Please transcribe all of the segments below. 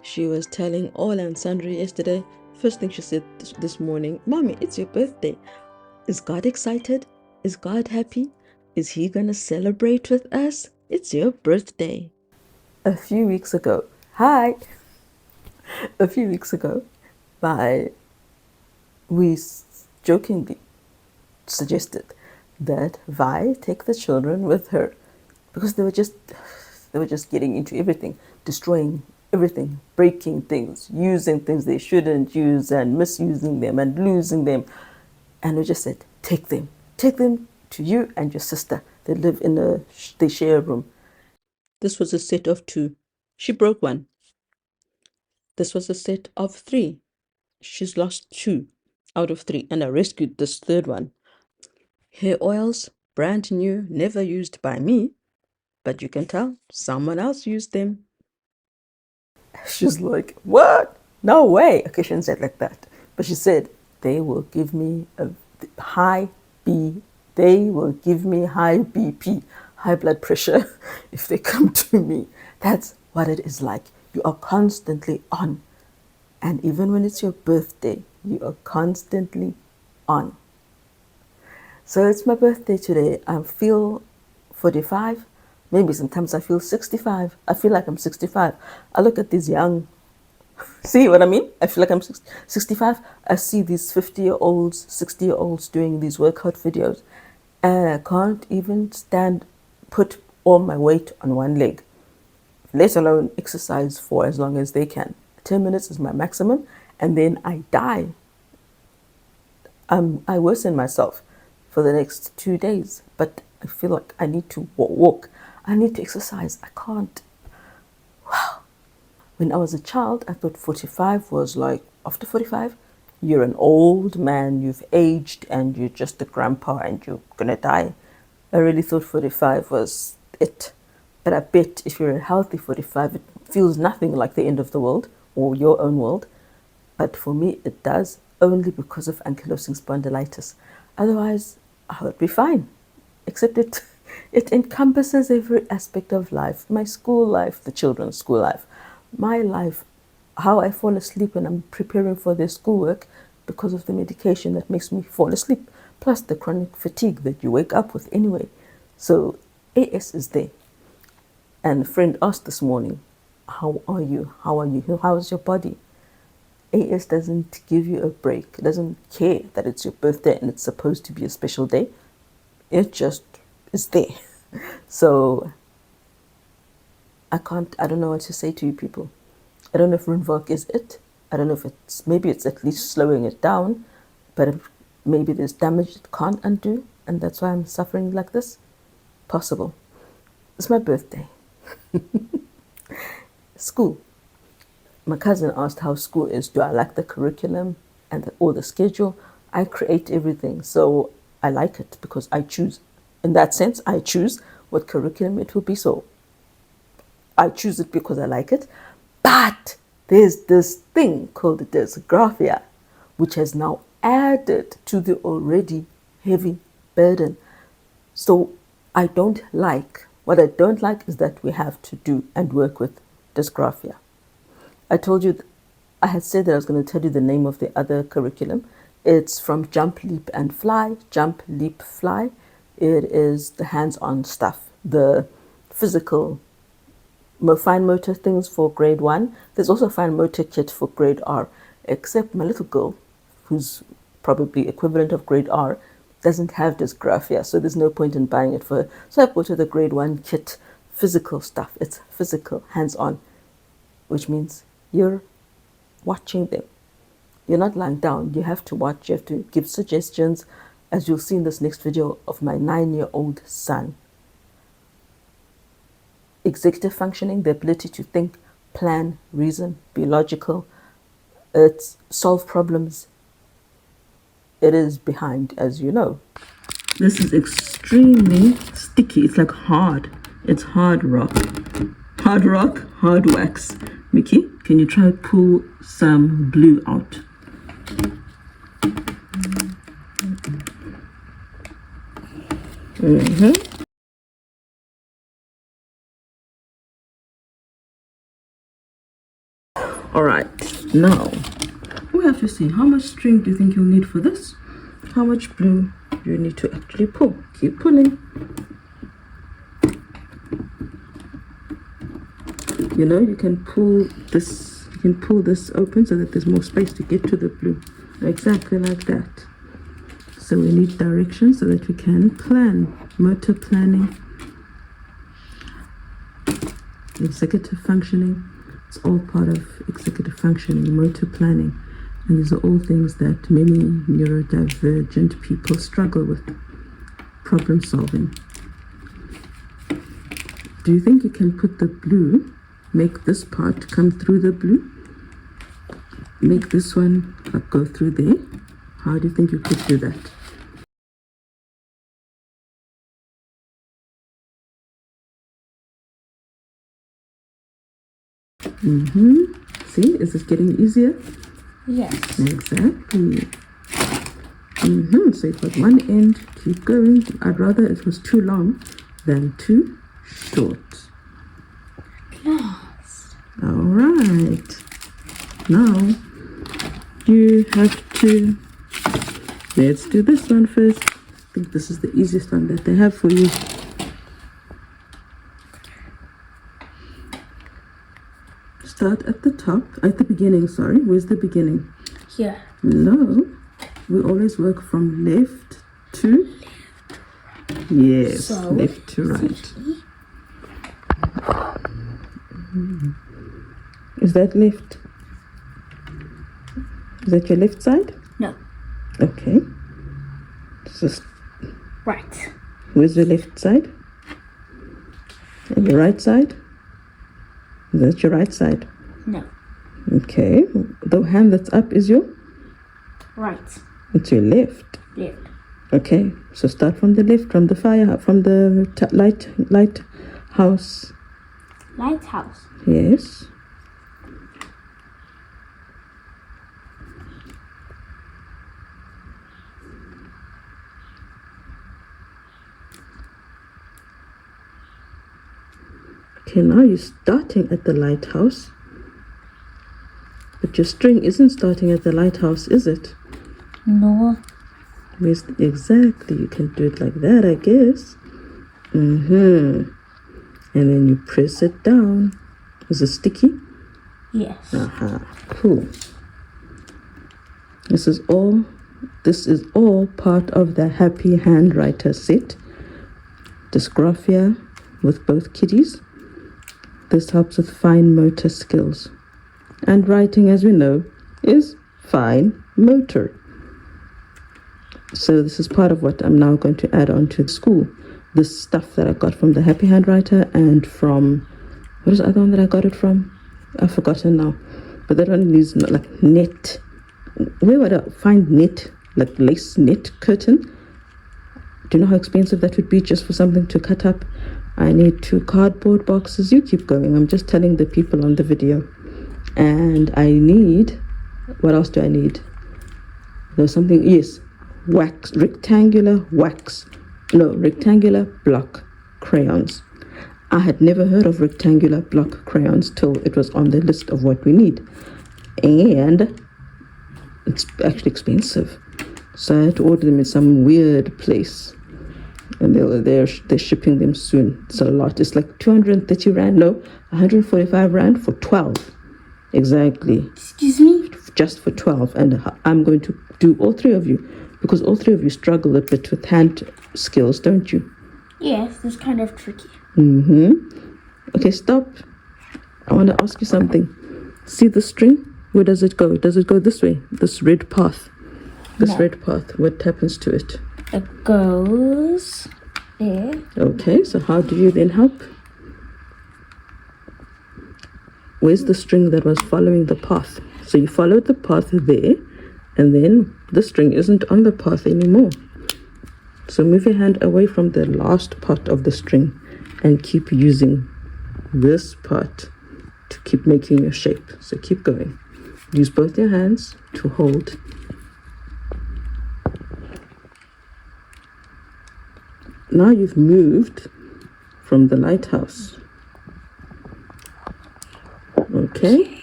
She was telling all and sundry yesterday. First thing she said this morning, Mommy, it's your birthday. Is God excited? Is God happy? Is He gonna celebrate with us? It's your birthday. A few weeks ago, hi! A few weeks ago, we jokingly suggested that Vi take the children with her because they were just getting into everything, destroying everything, breaking things, using things they shouldn't use and misusing them and losing them. And we just said, take them to you and your sister. They live they share a room. This was a set of two. She broke one. This was a set of three. She's lost two out of three, and I rescued this third one. Hair oils, brand new, never used by me, but you can tell someone else used them. She's like, what? No way. Okay, she didn't say it like that. But she said, they will give me a high B. They will give me high BP, high blood pressure, if they come to me. That's what it is like. You are constantly on. And even when it's your birthday, you are constantly on. So it's my birthday today. I feel 45. Maybe sometimes I feel 65. I feel like I'm 65. I look at these young, see what I mean? I feel like I'm 65. I see these 50-year-olds, 60-year-olds doing these workout videos, and I can't even put all my weight on one leg, let alone exercise for as long as they can. 10 minutes is my maximum, and then I die. I worsen myself for the next 2 days, but I feel like I need to walk. I need to exercise. I can't. Wow. When I was a child, I thought 45 was like, after 45, you're an old man, you've aged, and you're just a grandpa and you're gonna die. I really thought 45 was it. But I bet if you're a healthy 45, it feels nothing like the end of the world or your own world. But for me, it does, only because of ankylosing spondylitis. Otherwise, I would be fine. Except it encompasses every aspect of life. My school life, the children's school life, my life, how I fall asleep when I'm preparing for their schoolwork because of the medication that makes me fall asleep, plus the chronic fatigue that you wake up with anyway. So AS is there. And a friend asked this morning, how are you? How are you? How is your body? AS doesn't give you a break. It doesn't care that it's your birthday and it's supposed to be a special day. It just is there. So I don't know what to say to you people. I don't know if Rinvoq is it. I don't know if maybe it's at least slowing it down, but maybe there's damage it can't undo, and that's why I'm suffering like this. Possible. It's my birthday. School. My cousin asked how school is. Do I like the curriculum or the schedule? I create everything, so I like it because I choose. In that sense, I choose what curriculum it will be. So I choose it because I like it. But there's this thing called dysgraphia, which has now added to the already heavy burden. So what I don't like is that we have to do and work with dysgraphia. I told you, I had said that I was going to tell you the name of the other curriculum. It's from Jump, Leap and Fly. Jump, Leap, Fly. It is the hands-on stuff, the physical, fine motor things for grade 1. There's also a fine motor kit for grade R, except my little girl, who's probably equivalent of grade R, doesn't have dysgraphia, so there's no point in buying it for her. So I bought her the grade 1 kit, physical stuff. It's physical, hands-on, which means you're watching them. You're not lying down. You have to watch. You have to give suggestions, as you'll see in this next video of my 9-year-old son. Executive functioning, the ability to think, plan, reason, be logical, solve problems. It is behind, as you know. This is extremely sticky. It's like hard. It's hard rock. Hard rock, hard wax. Mickey, can you try pull some glue out? Now, we have to see how much string do you think you'll need for this? How much blue do you need to actually pull? Keep pulling. You know, you can pull this open so that there's more space to get to the blue. Exactly like that. So we need direction so that we can plan. Motor planning, executive functioning. It's all part of executive functioning, motor planning. And these are all things that many neurodivergent people struggle with. Problem solving. Do you think you can put the blue, make this part come through the blue? Make this one go through there? How do you think you could do that? See, is this getting easier? Yes. Exactly. So you've got one end, keep going. I'd rather it was too long than too short. Class. All right. Now you have to, let's do this one first. I think this is the easiest one that they have for you. Start at the top, at the beginning, sorry. Where's the beginning? Here. No, we always work from left to, yes, So, left to right. Is that left? Is that your left side? No. Okay. Just, Right. where's the left side? And your right side? Is that your right side? No. Okay. The hand that's up is your? Right. It's your left. Left. Okay. So start from the left, from the fire, from the lighthouse. Lighthouse. Yes. Okay, now you're starting at the lighthouse. But your string isn't starting at the lighthouse, is it? No. Exactly, you can do it like that, I guess. And then you press it down. Is it sticky? Yes. Cool. This is all part of the Happy Handwriter set. Dysgraphia with both kiddies. This helps with fine motor skills. And writing, as we know, is fine motor. So this is part of what I'm now going to add on to school. This stuff that I got from the Happy Handwriter and from, what is the other one that I got it from? I've forgotten now. But that one is like net. Where would I find net? Like lace net curtain? Do you know how expensive that would be just for something to cut up? I need 2 cardboard boxes. You keep going. I'm just telling the people on the video. And I need, what else do I need? There's something, yes, rectangular block crayons. I had never heard of rectangular block crayons till it was on the list of what we need. And it's actually expensive. So I had to order them in some weird place. And they're shipping them soon. It's a lot. It's like 230 Rand, no, 145 Rand for 12. Exactly. Excuse me? Just for 12. And I'm going to do all 3 of you, because all 3 of you struggle a bit with hand skills, don't you? Yes, it's kind of tricky. Okay, stop. I want to ask you something. See the string? Where does it go? Does it go this way? This red path? No. Red path. What happens to it? It goes there. Okay, so how do you then help? Where's the string that was following the path? So you followed the path there, and then the string isn't on the path anymore. So move your hand away from the last part of the string and keep using this part to keep making your shape. So keep going. Use both your hands to hold. Now you've moved from the lighthouse. Okay.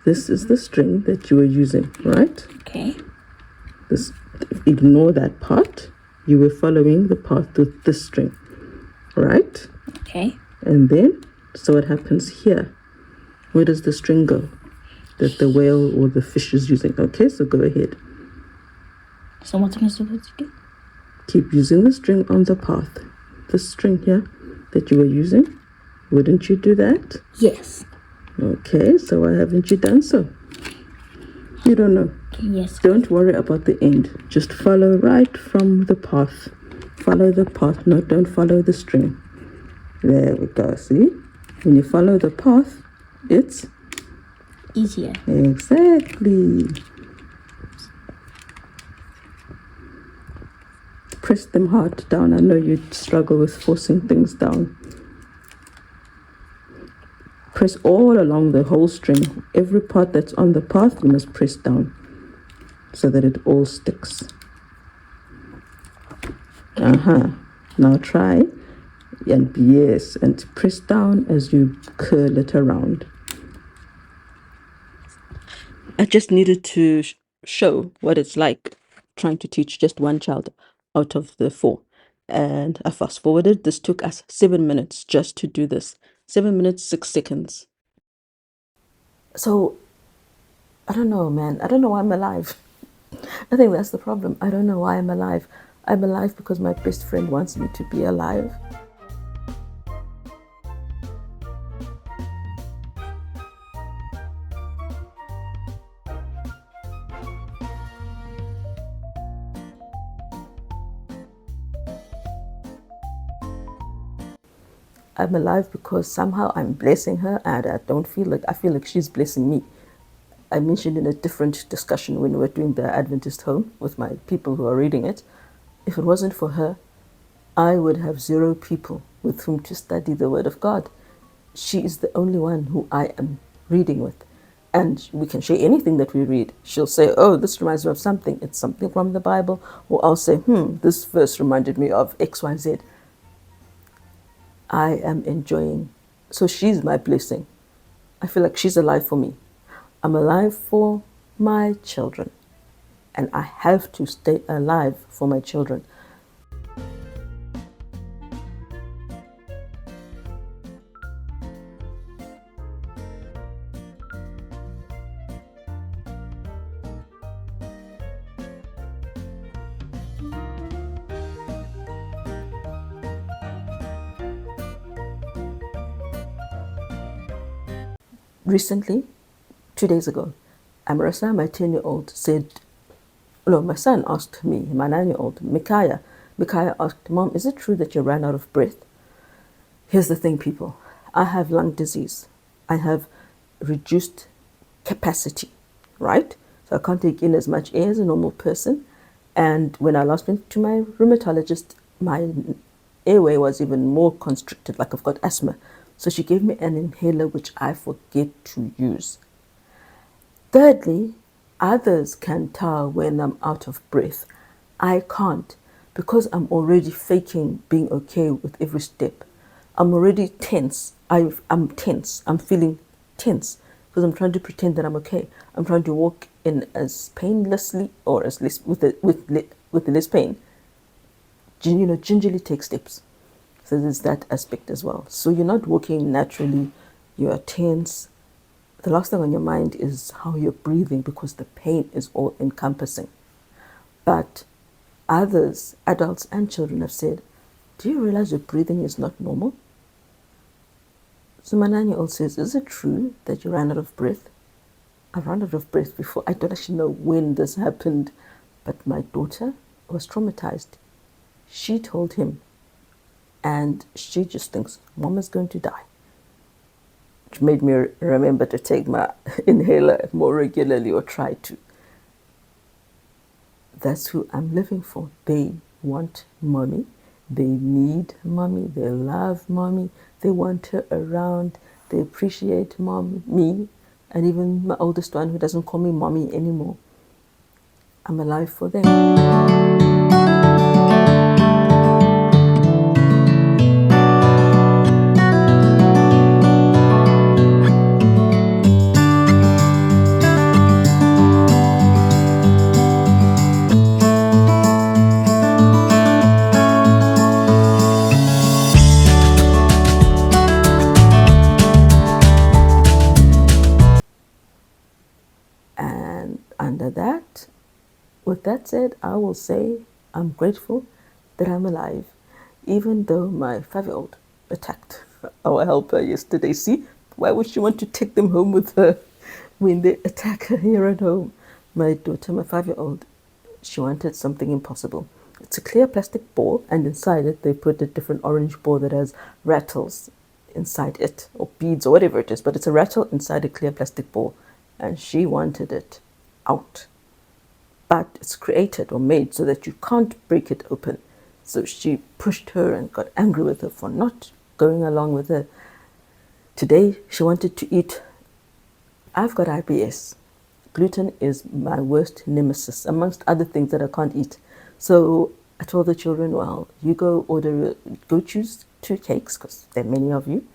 This is the string that you were using, right? Okay. This, ignore that part. You were following the path with this string, right? Okay. And then, so what happens here? Where does the string go that the whale or the fish is using? Okay, so go ahead. So what am I supposed to do? Keep using the string on the path. This string here that you were using. Wouldn't you do that? Yes. Okay, so why haven't you done so? You don't know. Yes. Don't worry about the end. Just follow right from the path. Follow the path. No, don't follow the string. There we go. See? When you follow the path, it's Easier. exactly. Press them hard down. I know you struggle with forcing things down. Press all along the whole string. Every part that's on the path, you must press down so that it all sticks. Now try and yes, and press down as you curl it around. I just needed to show what it's like trying to teach just one child out of the 4. And I fast forwarded. This took us 7 minutes just to do this. 7 minutes, 6 seconds. So, I don't know, man. I don't know why I'm alive. I think that's the problem. I don't know why I'm alive. I'm alive because my best friend wants me to be alive. I'm alive because somehow I'm blessing her and I feel like she's blessing me. I mentioned in a different discussion when we were doing the Adventist home with my people who are reading it, if it wasn't for her, I would have 0 people with whom to study the Word of God. She is the only one who I am reading with. And we can share anything that we read. She'll say, oh, this reminds me of something. It's something from the Bible. Or I'll say, this verse reminded me of XYZ. I am enjoying. So she's my blessing. I feel like she's alive for me. I'm alive for my children. And I have to stay alive for my children. Recently, 2 days ago, Amarasa, my 10-year-old, my son asked me, my 9-year-old, Micaiah asked, Mom, is it true that you ran out of breath? Here's the thing, people. I have lung disease. I have reduced capacity, right? So I can't take in as much air as a normal person. And when I last went to my rheumatologist, my airway was even more constricted, like I've got asthma. So she gave me an inhaler, which I forget to use. Thirdly, others can tell when I'm out of breath. I can't because I'm already faking being okay with every step. I'm already tense. I'm tense. I'm feeling tense because I'm trying to pretend that I'm okay. I'm trying to walk in as painlessly or as less with less pain. Gingerly take steps. So there's that aspect as well. So you're not walking naturally. You are tense. The last thing on your mind is how you're breathing because the pain is all encompassing. But others, adults and children, have said, do you realize your breathing is not normal? So my 9-year-old says, is it true that you ran out of breath? I ran out of breath before. I don't actually know when this happened, but my daughter was traumatized. She told him, and she just thinks, Mom is going to die. Which made me remember to take my inhaler more regularly or try to. That's who I'm living for. They want mommy. They need mommy. They love mommy. They want her around. They appreciate me, and even my oldest one who doesn't call me mommy anymore. I'm alive for them. With that said, I will say I'm grateful that I'm alive, even though my 5-year-old attacked our helper yesterday. See, why would she want to take them home with her when they attack her here at home? My daughter, my 5-year-old, she wanted something impossible. It's a clear plastic ball, and inside it they put a different orange ball that has rattles inside it, or beads, or whatever it is, but it's a rattle inside a clear plastic ball, and she wanted it out. But it's created or made so that you can't break it open. So she pushed her and got angry with her for not going along with her. Today she wanted to eat. I've got IBS. Gluten is my worst nemesis, amongst other things that I can't eat. So I told the children, well, you go choose 2 cakes, because there are many of you.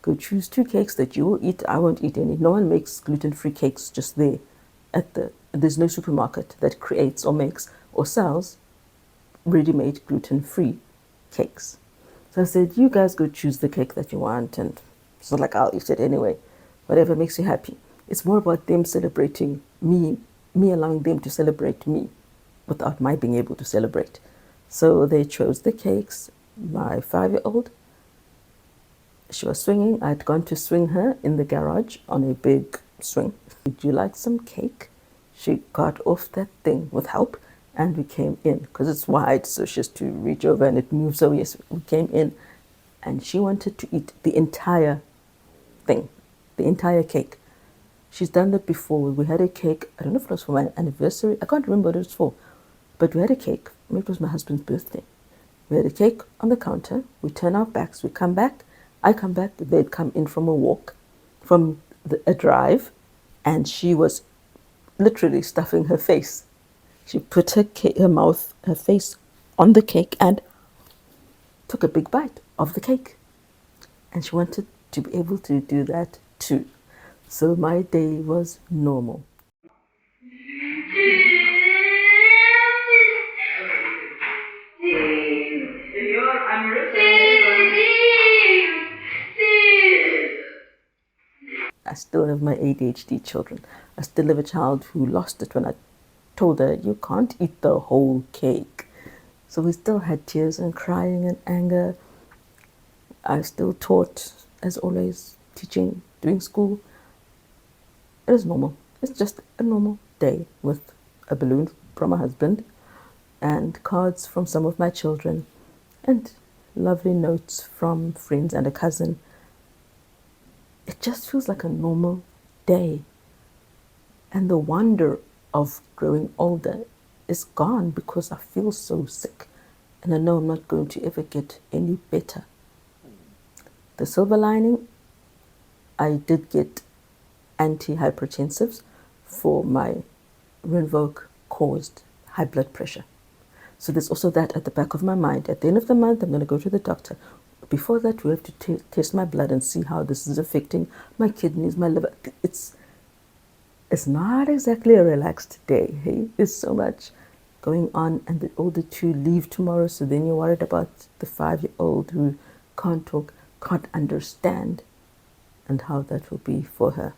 Go choose 2 cakes that you will eat. I won't eat any. No one makes gluten-free cakes just there. There's no supermarket that creates or makes or sells ready-made gluten-free cakes. So I said, you guys go choose the cake that you want, and it's not like I'll eat it anyway. Whatever makes you happy. It's more about them celebrating me allowing them to celebrate me without my being able to celebrate. So they chose the cakes. My 5-year-old, she was swinging. I'd gone to swing her in the garage on a big swing. Would you like some cake? She got off that thing with help, and we came in because it's wide, so she has to reach over and it moves. So yes, we came in, and she wanted to eat the entire thing, the entire cake. She's done that before. We had a cake. I don't know if it was for my anniversary. I can't remember what it was for, but we had a cake. Maybe it was my husband's birthday. We had a cake on the counter. We turn our backs. We come back. I come back. They'd come in from a walk, from a drive, and she was literally stuffing her face. She put her face on the cake and took a big bite of the cake. And she wanted to be able to do that too. So my day was normal. I still have my ADHD children. I still have a child who lost it when I told her, you can't eat the whole cake. So we still had tears and crying and anger. I still taught, as always, teaching, doing school. It is normal. It's just a normal day with a balloon from my husband and cards from some of my children and lovely notes from friends and a cousin. It just feels like a normal day. And the wonder of growing older is gone because I feel so sick and I know I'm not going to ever get any better. The silver lining, I did get antihypertensives for my Rinvoq caused high blood pressure. So there's also that at the back of my mind. At the end of the month, I'm going to go to the doctor. Before that, we have to test my blood and see how this is affecting my kidneys, my liver. It's not exactly a relaxed day. Hey, there's so much going on, and the older 2 leave tomorrow. So then you're worried about the 5-year-old who can't talk, can't understand, and how that will be for her.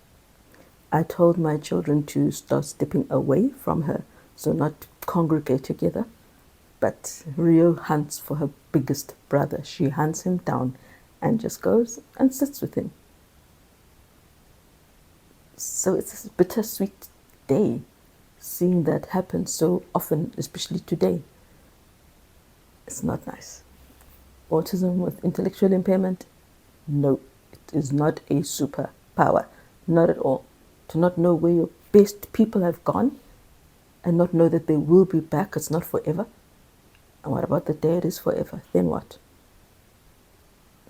I told my children to start stepping away from her, so not congregate together. But Rio hunts for her biggest brother. She hunts him down and just goes and sits with him. So it's a bittersweet day seeing that happen so often, especially today. It's not nice. Autism with intellectual impairment? No, it is not a superpower. Not at all. To not know where your best people have gone and not know that they will be back, it's not forever. And what about the day it is forever? Then what?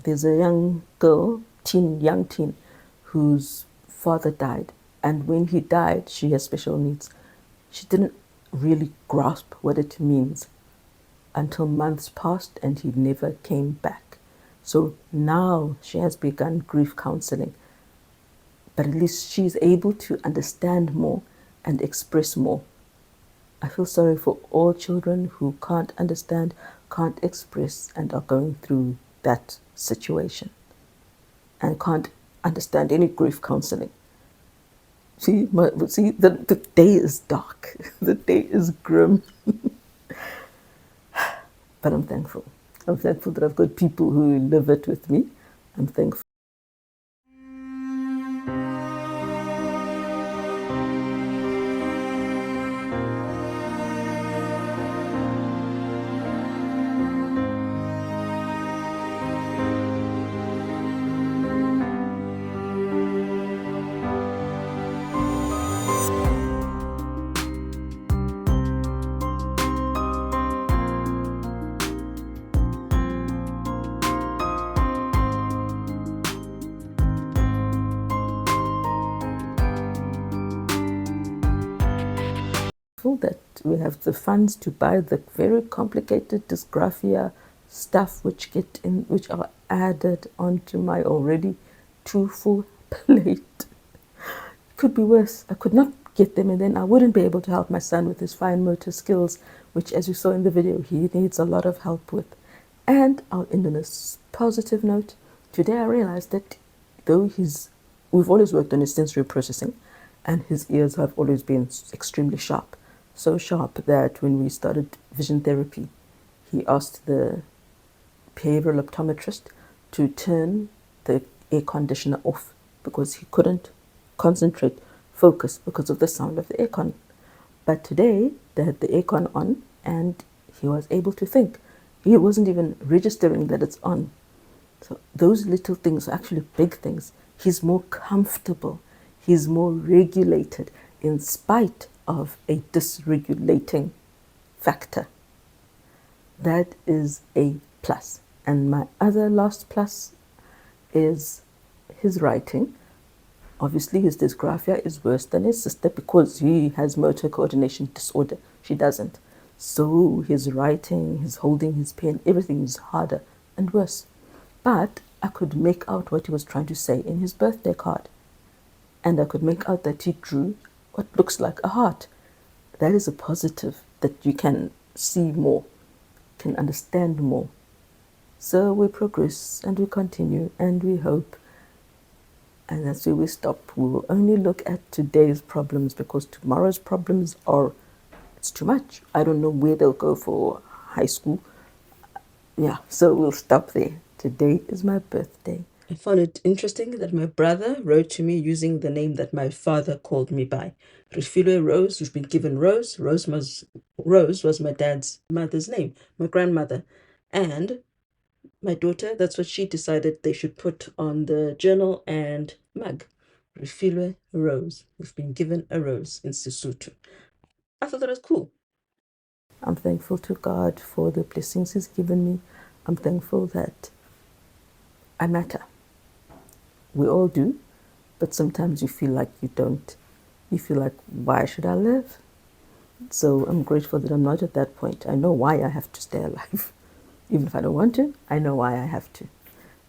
There's a young girl, young teen, whose father died. And when he died, she has special needs. She didn't really grasp what it means until months passed and he never came back. So now she has begun grief counseling. But at least she's able to understand more and express more. I feel sorry for all children who can't understand, can't express, and are going through that situation and can't understand any grief counseling. The day is dark. The day is grim. But I'm thankful. I'm thankful that I've got people who live it with me. I'm thankful that we have the funds to buy the very complicated dysgraphia stuff which are added onto my already too full plate. Could be worse. I could not get them, and then I wouldn't be able to help my son with his fine motor skills, which, as you saw in the video, he needs a lot of help with. And I'll end on a positive note. Today I realized that though we've always worked on his sensory processing, and his ears have always been extremely sharp. So sharp that when we started vision therapy, he asked the behavioral optometrist to turn the air conditioner off because he couldn't concentrate, focus because of the sound of the aircon. But today they had the aircon on and he was able to think. He wasn't even registering that it's on. So those little things are actually big things. He's more comfortable. He's more regulated in spite of a dysregulating factor. That is a plus. And my other last plus is his writing. Obviously, his dysgraphia is worse than his sister because he has motor coordination disorder. She doesn't. So his writing, his holding his pen, everything is harder and worse. But I could make out what he was trying to say in his birthday card. And I could make out that he drew what looks like a heart. That is a positive, that you can see more, can understand more. So we progress and we continue and we hope. And that's where we stop. We will only look at today's problems because tomorrow's problems it's too much. I don't know where they'll go for high school. Yeah, so we'll stop there. Today is my birthday. I found it interesting that my brother wrote to me using the name that my father called me by. Refilwe Rose, you've been given Rose. Rose was my dad's mother's name, my grandmother. And my daughter, that's what she decided they should put on the journal and mug. Refilwe Rose. We've been given a rose in Sesotho. I thought that was cool. I'm thankful to God for the blessings He's given me. I'm thankful that I matter. We all do, but sometimes you feel like you don't. You feel like, why should I live? So I'm grateful that I'm not at that point. I know why I have to stay alive. Even if I don't want to, I know why I have to.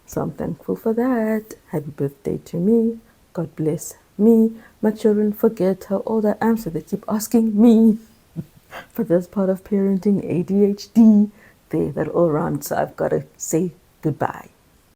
So I'm thankful for that. Happy birthday to me. God bless me. My children forget how old I am, so they keep asking me. But that's part of parenting, ADHD. They're all around, so I've got to say goodbye.